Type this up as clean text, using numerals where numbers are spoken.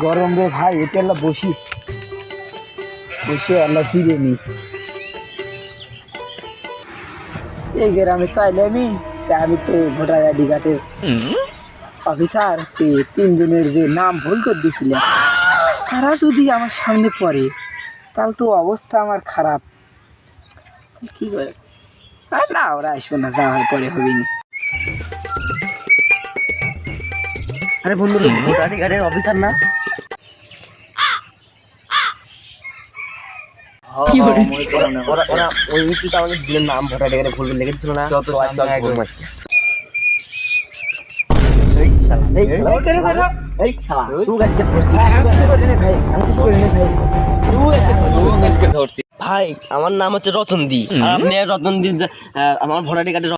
গরম রে ভাই, এটা এলা বসি বসে এলা ফিরে নি। এই গ্রামে তো আইলে আমি তো ভোটার আইডি কার্ডের অফিসার, তিনজনের যে নাম ভুল করে দিয়েছিলাম, তারা যদি আমার সামনে পড়ে তাহলে তো অবস্থা আমার খারাপ। তাহলে কি করে? না, ওরা আসবে না, যা হয় পরে হবে না। আরে বন্ধু, ভোটার আইডি কার্ডের অফিসার না? কি করে? ওরা ওই তো আমাদের দিলের নাম ভোটার আইডি কার্ডে ভুল লিখে দিছিল না? যত সামনে একদম। এই শালা তুই আজকে ভাই, আমার নাম হচ্ছে রতন দি, আর আপনি রতন দি, আমার ভোটার আইডি কার্ডের